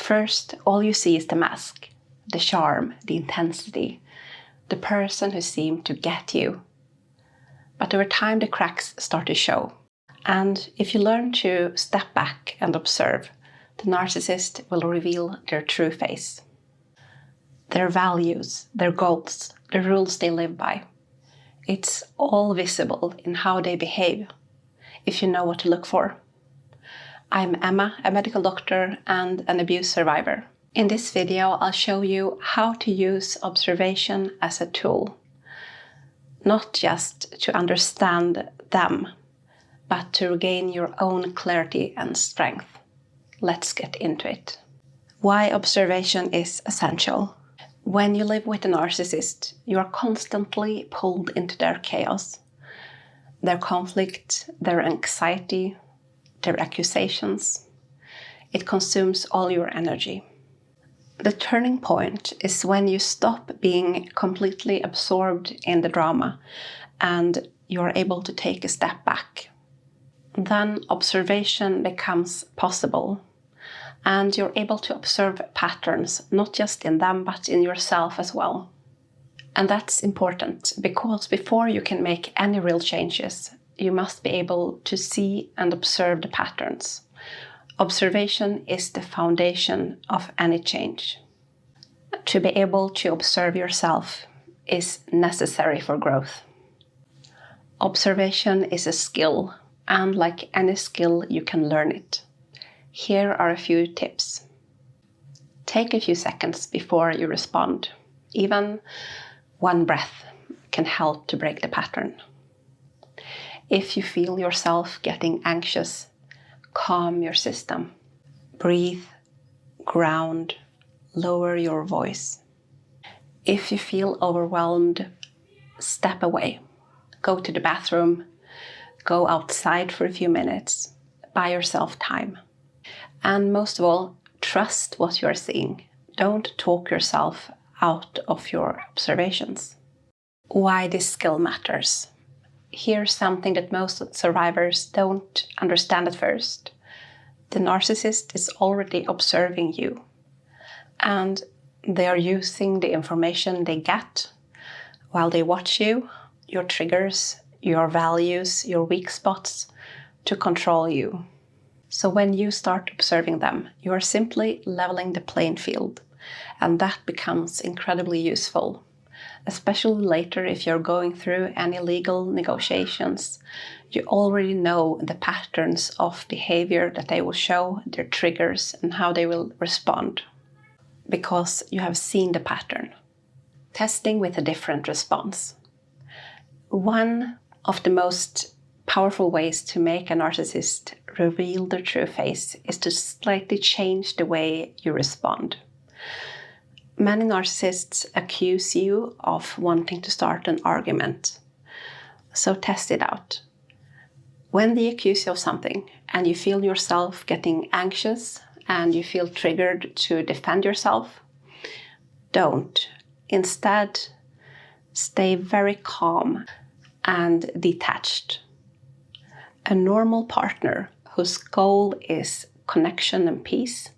first, all you see is the mask, the charm, the intensity, the person who seemed to get you. But over time, the cracks start to show. And if you learn to step back and observe, the narcissist will reveal their true face. Their values, their goals, the rules they live by. It's all visible in how they behave, if you know what to look for. I'm Emma, a medical doctor and an abuse survivor. In this video, I'll show you how to use observation as a tool. Not just to understand them, but to regain your own clarity and strength. Let's get into it. Why observation is essential. When you live with a narcissist, you are constantly pulled into their chaos, their conflict, their anxiety, their accusations. It consumes all your energy. The turning point is when you stop being completely absorbed in the drama and you're able to take a step back. Then observation becomes possible, and you're able to observe patterns, not just in them, but in yourself as well. And that's important, because before you can make any real changes, you must be able to see and observe the patterns. Observation is the foundation of any change. To be able to observe yourself is necessary for growth. Observation is a skill, and like any skill, you can learn it. Here are a few tips. Take a few seconds before you respond. Even one breath can help to break the pattern. If you feel yourself getting anxious, calm your system. Breathe, ground, lower your voice. If you feel overwhelmed, step away. Go to the bathroom, go outside for a few minutes, buy yourself time. And most of all, trust what you are seeing. Don't talk yourself out of your observations. Why this skill matters. Here's something that most survivors don't understand at first. The narcissist is already observing you, and they are using the information they get while they watch you, your triggers, your values, your weak spots, to control you. So when you start observing them, you are simply leveling the playing field, and that becomes incredibly useful, especially later if you're going through any legal negotiations. You already know the patterns of behavior that they will show, their triggers, and how they will respond, because you have seen the pattern. Testing with a different response. One of the most powerful ways to make a narcissist reveal their true face is to slightly change the way you respond. Many narcissists accuse you of wanting to start an argument. So test it out. When they accuse you of something and you feel yourself getting anxious and you feel triggered to defend yourself, don't. Instead, stay very calm and detached. A normal partner whose goal is connection and peace,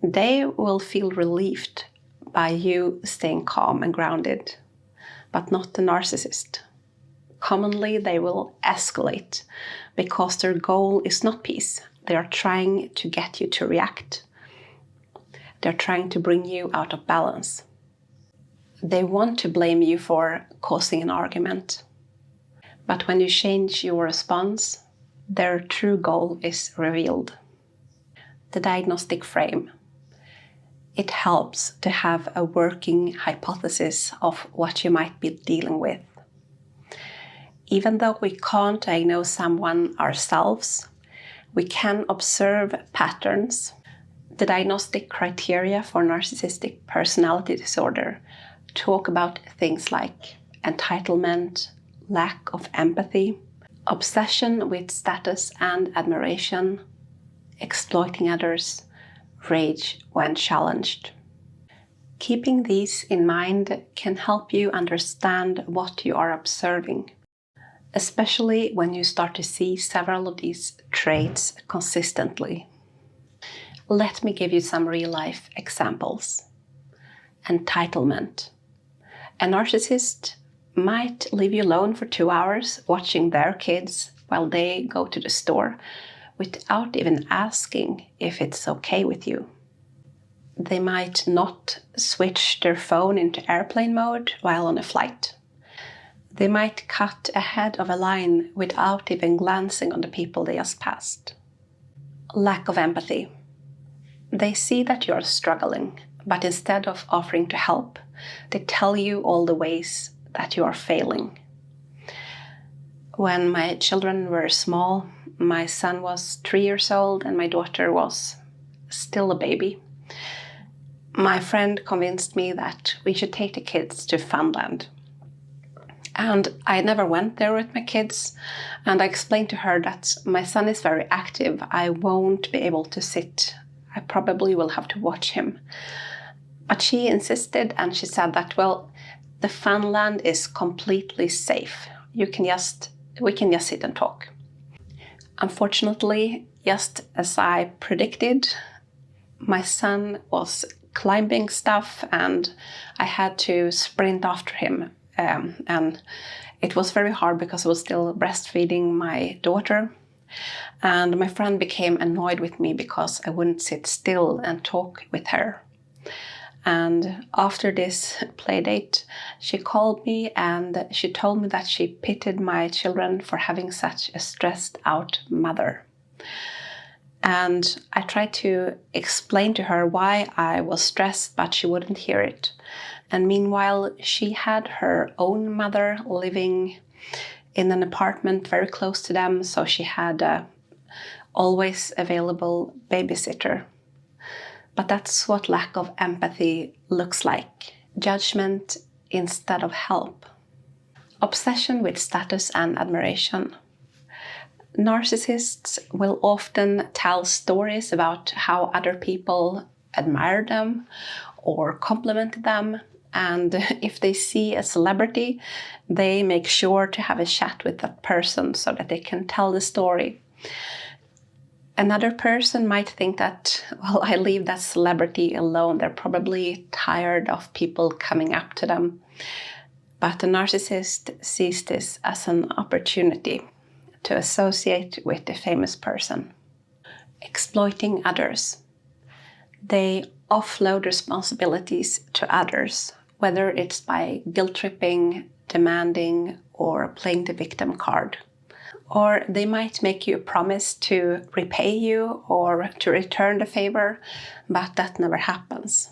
they will feel relieved by you staying calm and grounded, but not the narcissist. Commonly, they will escalate because their goal is not peace. They are trying to get you to react. They're trying to bring you out of balance. They want to blame you for causing an argument. But when you change your response, their true goal is revealed. The diagnostic frame. It helps to have a working hypothesis of what you might be dealing with. Even though we can't diagnose someone ourselves, we can observe patterns. The diagnostic criteria for narcissistic personality disorder talk about things like entitlement, lack of empathy, obsession with status and admiration, exploiting others, rage when challenged. Keeping these in mind can help you understand what you are observing, especially when you start to see several of these traits consistently. Let me give you some real-life examples. Entitlement. A narcissist might leave you alone for 2 hours watching their kids while they go to the store without even asking if it's okay with you. They might not switch their phone into airplane mode while on a flight. They might cut ahead of a line without even glancing on the people they just passed. Lack of empathy. They see that you're struggling, but instead of offering to help, they tell you all the ways that you are failing. When my children were small, my son was 3 years old and my daughter was still a baby. My friend convinced me that we should take the kids to Funland. And I never went there with my kids, and I explained to her that my son is very active. I won't be able to sit. I probably will have to watch him. But she insisted, and she said that, well, the Funland is completely safe. We can just sit and talk. Unfortunately, just as I predicted, my son was climbing stuff and I had to sprint after him. And it was very hard because I was still breastfeeding my daughter. And my friend became annoyed with me because I wouldn't sit still and talk with her. And after this play date, she called me and she told me that she pitied my children for having such a stressed out mother. And I tried to explain to her why I was stressed, but she wouldn't hear it. And meanwhile, she had her own mother living in an apartment very close to them, so she had a always available babysitter. But that's what lack of empathy looks like. Judgment instead of help. Obsession with status and admiration. Narcissists will often tell stories about how other people admire them or compliment them. And if they see a celebrity, they make sure to have a chat with that person so that they can tell the story. Another person might think that, well, I leave that celebrity alone. They're probably tired of people coming up to them. But the narcissist sees this as an opportunity to associate with the famous person. Exploiting others. They offload responsibilities to others, whether it's by guilt-tripping, demanding, or playing the victim card. Or they might make you a promise to repay you or to return the favor, but that never happens.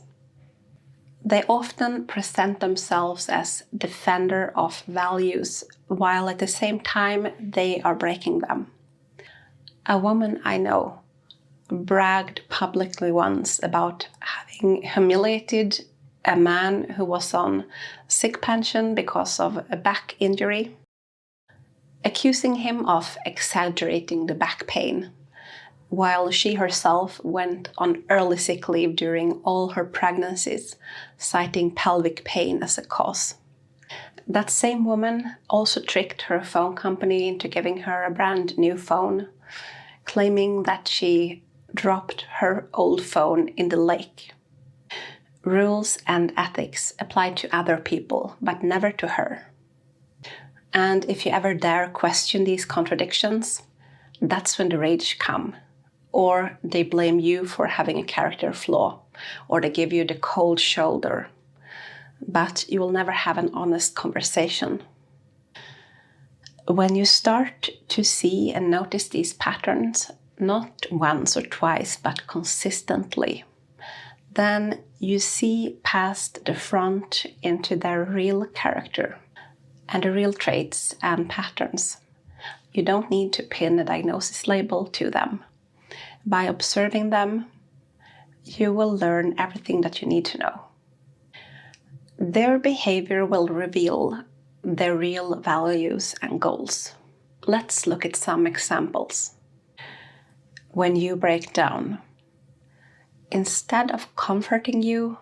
They often present themselves as defender of values, while at the same time they are breaking them. A woman I know bragged publicly once about having humiliated a man who was on sick pension because of a back injury, accusing him of exaggerating the back pain, while she herself went on early sick leave during all her pregnancies, citing pelvic pain as a cause. That same woman also tricked her phone company into giving her a brand new phone, claiming that she dropped her old phone in the lake. Rules and ethics apply to other people, but never to her. And if you ever dare question these contradictions, that's when the rage comes. Or they blame you for having a character flaw, or they give you the cold shoulder. But you will never have an honest conversation. When you start to see and notice these patterns, not once or twice, but consistently, then you see past the front into their real character and the real traits and patterns. You don't need to pin a diagnosis label to them. By observing them, you will learn everything that you need to know. Their behavior will reveal their real values and goals. Let's look at some examples. When you break down, instead of comforting you,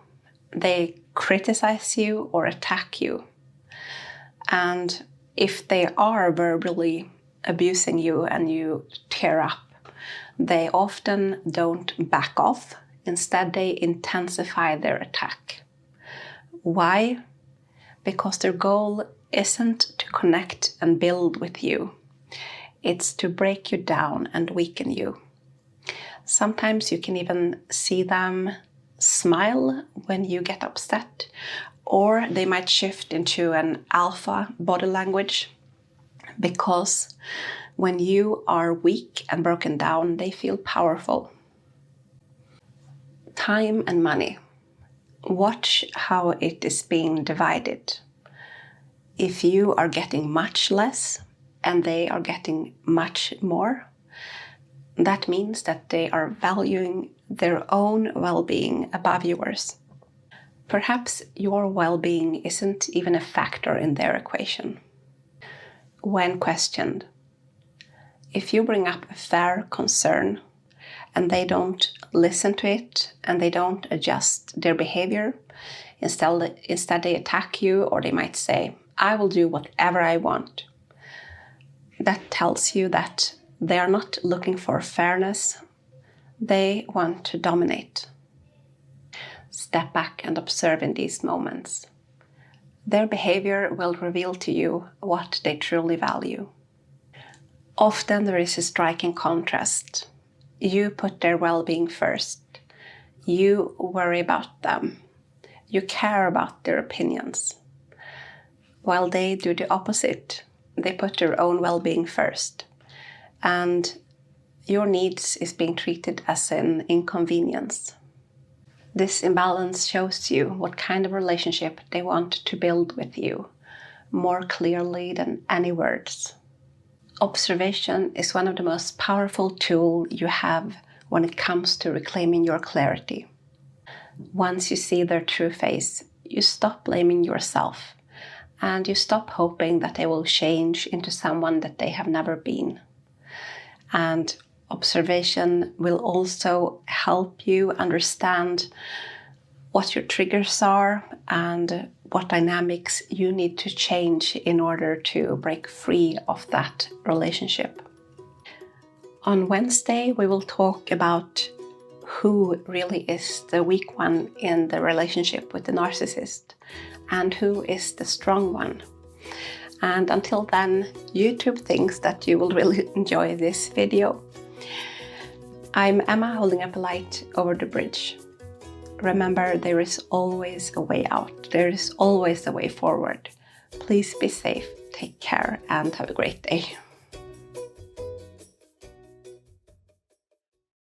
they criticize you or attack you. And if they are verbally abusing you and you tear up, They often don't back off. Instead, they intensify their attack. Why? Because their goal isn't to connect and build with you. It's to break you down and weaken you. Sometimes you can even see them smile when you get upset, or they might shift into an alpha body language, because when you are weak and broken down, they feel powerful. Time and money. Watch how it is being divided. If you are getting much less and they are getting much more, that means that they are valuing their own well-being above yours. Perhaps your well-being isn't even a factor in their equation. When questioned, if you bring up a fair concern and they don't listen to it and they don't adjust their behavior, instead they attack you, or they might say, I will do whatever I want. That tells you that they are not looking for fairness. They want to dominate. Step back and observe in these moments. Their behavior will reveal to you what they truly value. Often there is a striking contrast. You put their well-being first. You worry about them. You care about their opinions. While they do the opposite. They put their own well-being first. And your needs is being treated as an inconvenience. This imbalance shows you what kind of relationship they want to build with you, more clearly than any words. Observation is one of the most powerful tools you have when it comes to reclaiming your clarity. Once you see their true face, you stop blaming yourself, and you stop hoping that they will change into someone that they have never been. And observation will also help you understand what your triggers are and what dynamics you need to change in order to break free of that relationship. On Wednesday, we will talk about who really is the weak one in the relationship with the narcissist and who is the strong one. And until then, YouTube thinks that you will really enjoy this video. I'm Emma, holding up a light over the bridge. Remember, there is always a way out. There is always a way forward. Please be safe, take care, and have a great day.